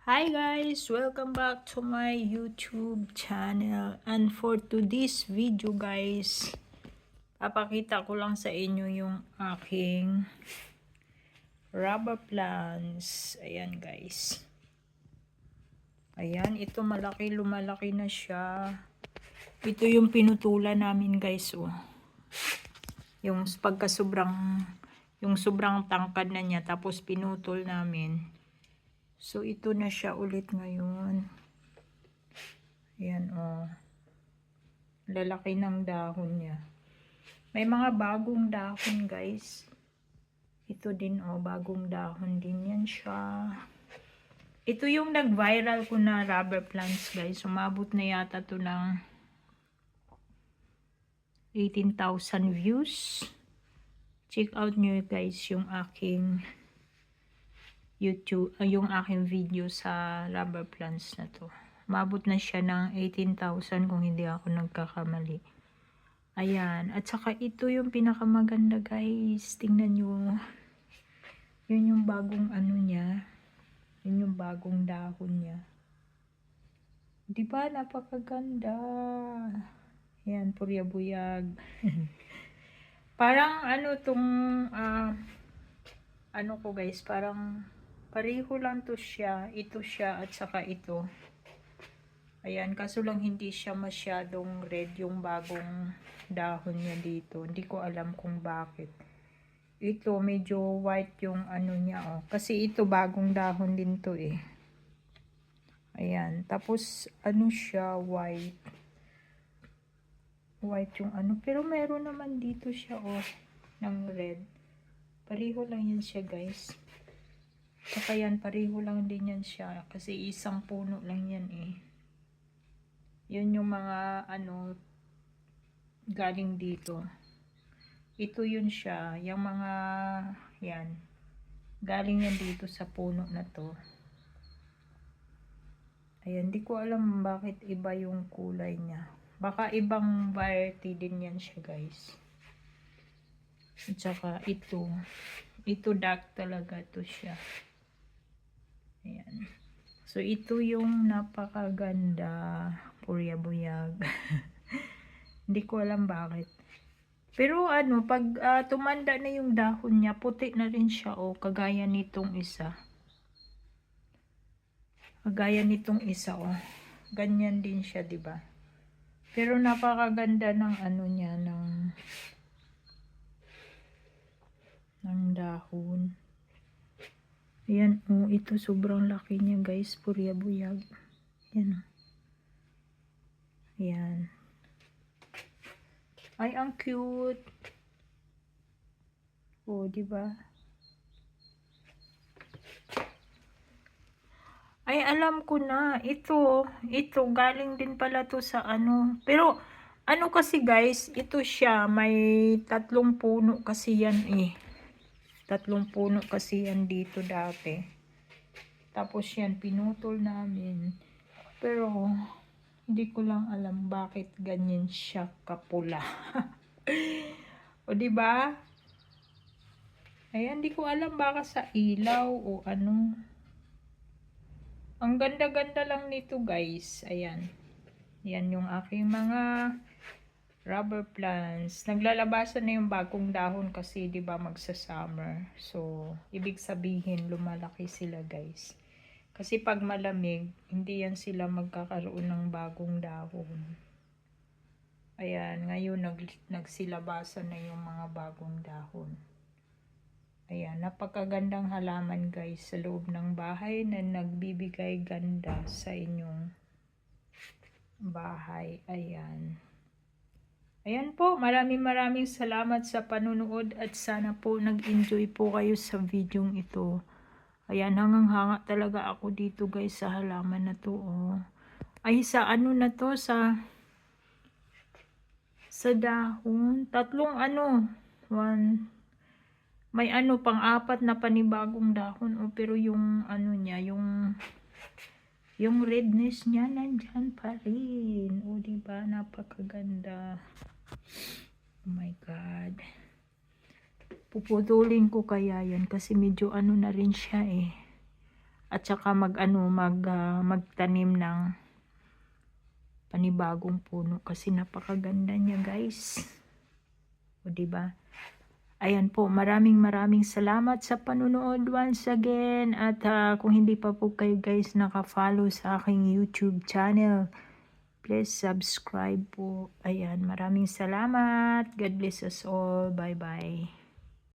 Hi guys! Welcome back to my YouTube channel. And for today's video guys, papakita ko lang sa inyo yung aking rubber plants. Ayan guys. Ayan, ito malaki, lumalaki na siya. Ito yung pinutulan namin guys. Oh. Yung yung sobrang tangkad na niya, tapos pinutol namin. So, ito na siya ulit ngayon. Ayan, oh. Lalaki ng dahon niya. May mga bagong dahon, guys. Ito din, oh. Bagong dahon din yan siya. Ito yung nag-viral ko na rubber plants, guys. Umabot na yata to ng 18,000 views. Check out nyo, guys, yung aking YouTube, yung aking video sa rubber plants na to. Umabot na siya ng 18,000 kung hindi ako nagkakamali. Ayan. At saka ito yung pinakamaganda guys. Tingnan nyo. Yun yung bagong ano niya. Yun yung bagong dahon niya. Diba? Napakaganda. Ayan. Purya-buyag. Parang ano tong ano ko guys. Parang pareho lang to siya. Ito siya at saka ito. Ayan, kaso lang hindi siya masyadong red yung bagong dahon niya dito. Hindi ko alam kung bakit. Ito, medyo white yung ano niya, oh. Kasi ito, bagong dahon din to, eh. Ayan, tapos, ano siya, white. White yung ano. Pero meron naman dito siya, oh, ng red. Pareho lang yan siya, guys. Saka yan, pareho lang din yan siya. Kasi isang puno lang yan, eh. Yun yung mga, ano, galing dito. Ito yun siya. Yung mga, yan. Galing yan dito sa puno na to. Ayan, di ko alam bakit iba yung kulay niya. Baka ibang variety din yan siya, guys. At saka ito. Ito dark talaga to siya. Ayan. So, ito yung napakaganda. Purya-buyag. Hindi ko alam bakit. Pero ano, pag tumanda na yung dahon niya, puti na rin siya, oh, kagaya nitong isa. Kagaya nitong isa, oh. Ganyan din siya, 'di ba? Pero napakaganda ng ano niya, ng dahon. Ayan, oh, ito sobrang laki niya, guys. Purya-buyag. Yan, oh. Ayan. Ay, ang cute. Oh, 'di ba? Ay, alam ko na. Ito galing din pala to sa ano. Pero ano kasi, guys, ito siya, may 3 puno kasi yan, eh. 3 puno kasi yan dito dati. Tapos yan, pinutol namin. Pero, hindi ko lang alam bakit ganyan siya kapula. O, diba? Ayan, hindi ko alam baka sa ilaw o ano. Ang ganda-ganda lang nito, guys. Ayan. Yan yung aking mga rubber plants. Naglalabasan na yung bagong dahon kasi 'di ba magsa-summer. So, ibig sabihin lumalaki sila, guys. Kasi pag malamig, hindi yan sila magkakaroon ng bagong dahon. Ayan, ngayon nagsilabasan na yung mga bagong dahon. Ayan, napakagandang halaman, guys, sa loob ng bahay na nagbibigay ganda sa inyong bahay. Ayan. Ayan po, maraming salamat sa panunood at sana po nag-enjoy po kayo sa videong ito. Ayan, hangang-hanga talaga ako dito, guys, sa halaman na to, oh. Ay, sa ano na to, sa dahon. 3 ano, may ano, pang-4 na panibagong dahon, oh, pero yung ano niya, yung redness niya nandyan pa rin. O, diba? Napakaganda. Oh my God. Puputulin ko kaya yan kasi medyo ano na rin siya, eh. at saka magtanim ng panibagong puno kasi napakaganda niya guys. O diba? Ayan po, maraming salamat sa panunood once again. At kung hindi pa po kayo guys naka-follow sa aking YouTube channel, please subscribe po. Ayan, maraming salamat. God bless us all. Bye-bye.